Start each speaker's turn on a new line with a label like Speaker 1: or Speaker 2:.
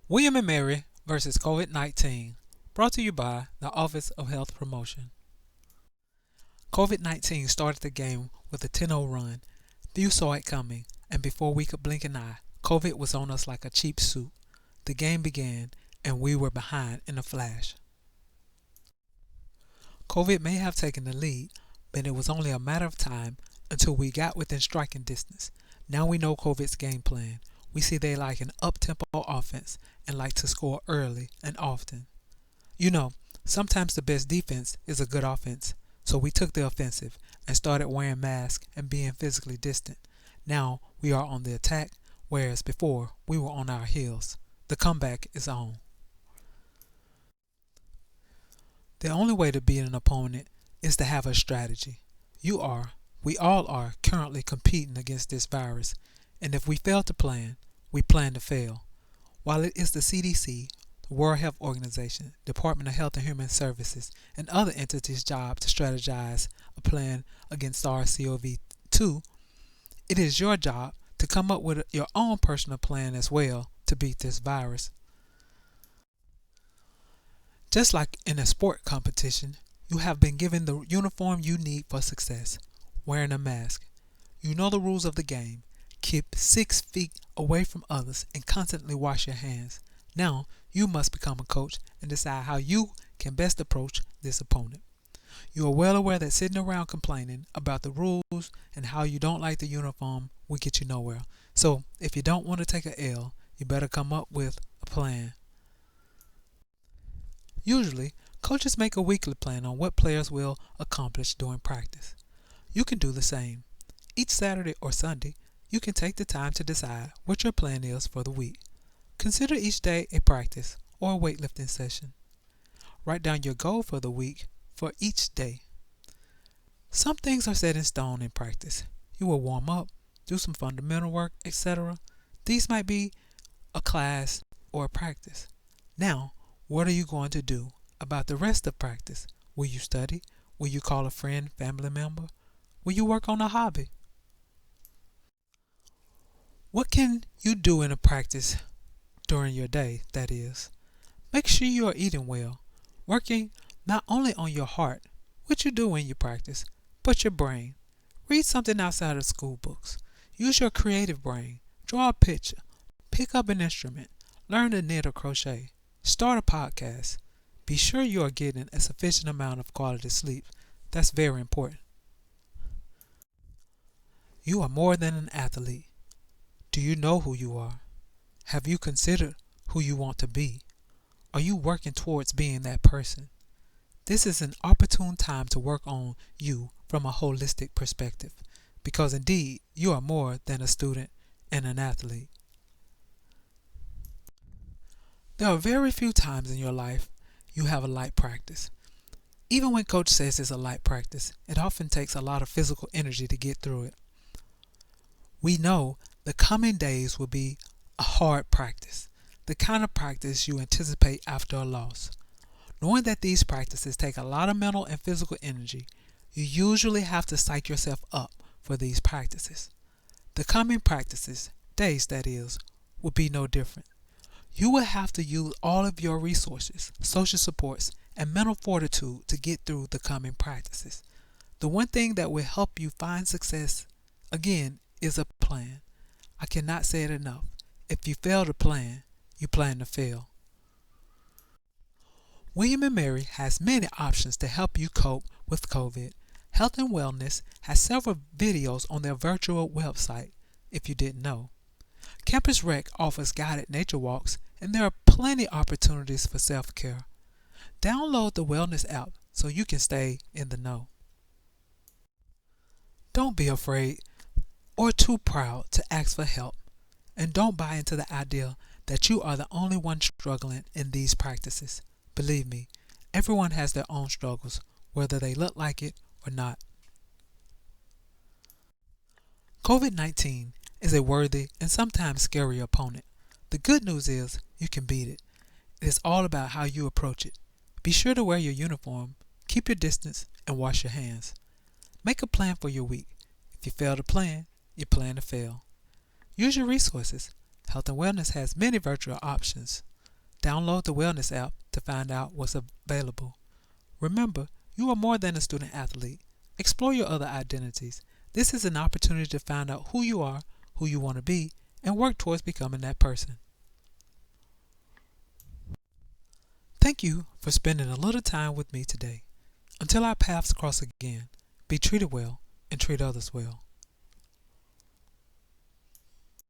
Speaker 1: William and Mary versus COVID-19, brought to you by the Office of Health Promotion. COVID-19 started the game with a 10-0 run. Few saw it coming, and before we could blink an eye, COVID was on us like a cheap suit. The game began, and we were behind in a flash. COVID may have taken the lead, but it was only a matter of time until we got within striking distance. Now we know COVID's game plan. We see they like an up-tempo offense and like to score early and often. Sometimes the best defense is a good offense. So we took the offensive and started wearing masks and being physically distant. Now we are on the attack, whereas before we were on our heels. The comeback is on. The only way to beat an opponent is to have a strategy. We all are currently competing against this virus, and if we fail to plan, we plan to fail. While it is the CDC, the World Health Organization, Department of Health and Human Services, and other entities' job to strategize a plan against SARS-CoV-2, it is your job to come up with your own personal plan as well to beat this virus. Just like in a sport competition, you have been given the uniform you need for success, wearing a mask. You know the rules of the game. Keep 6 feet away from others and constantly wash your hands. Now, you must become a coach and decide how you can best approach this opponent. You are well aware that sitting around complaining about the rules and how you don't like the uniform will get you nowhere. So, if you don't want to take a L, you better come up with a plan. Usually, coaches make a weekly plan on what players will accomplish during practice. You can do the same. Each Saturday or Sunday, you can take the time to decide what your plan is for the week. Consider each day a practice or a weightlifting session. Write down your goal for the week for each day. Some things are set in stone in practice. You will warm up, do some fundamental work, etc. These might be a class or a practice. Now, what are you going to do about the rest of practice? Will you study? Will you call a friend, family member? Will you work on a hobby? What can you do in a practice during your day, that is? Make sure you are eating well, working not only on your heart, which you do when you practice, but your brain. Read something outside of school books. Use your creative brain. Draw a picture. Pick up an instrument. Learn to knit or crochet. Start a podcast. Be sure you are getting a sufficient amount of quality sleep. That's very important. You are more than an athlete. Do you know who you are? Have you considered who you want to be? Are you working towards being that person? This is an opportune time to work on you from a holistic perspective, because indeed you are more than a student and an athlete. There are very few times in your life you have a light practice. Even when coach says it's a light practice, it often takes a lot of physical energy to get through it. We know the coming days will be a hard practice, the kind of practice you anticipate after a loss. Knowing that these practices take a lot of mental and physical energy, you usually have to psych yourself up for these practices. The coming practices, days that is, will be no different. You will have to use all of your resources, social supports, and mental fortitude to get through the coming practices. The one thing that will help you find success, again, is a plan. I cannot say it enough. If you fail to plan, you plan to fail. William and Mary has many options to help you cope with COVID. Health and Wellness has several videos on their virtual website, if you didn't know. Campus Rec offers guided nature walks, and there are plenty opportunities for self-care. Download the Wellness app so you can stay in the know. Don't be afraid or too proud to ask for help, and don't buy into the idea that you are the only one struggling in these practices. Believe me, everyone has their own struggles, whether they look like it or not. COVID-19 is a worthy and sometimes scary opponent. The good news is you can beat it. It is all about how you approach it. Be sure to wear your uniform, keep your distance, and wash your hands. Make a plan for your week. If you fail to plan, you plan to fail. Use your resources. Health and Wellness has many virtual options. Download the Wellness app to find out what's available. Remember, you are more than a student athlete. Explore your other identities. This is an opportunity to find out who you are, who you want to be, and work towards becoming that person. Thank you for spending a little time with me today. Until our paths cross again, be treated well and treat others well.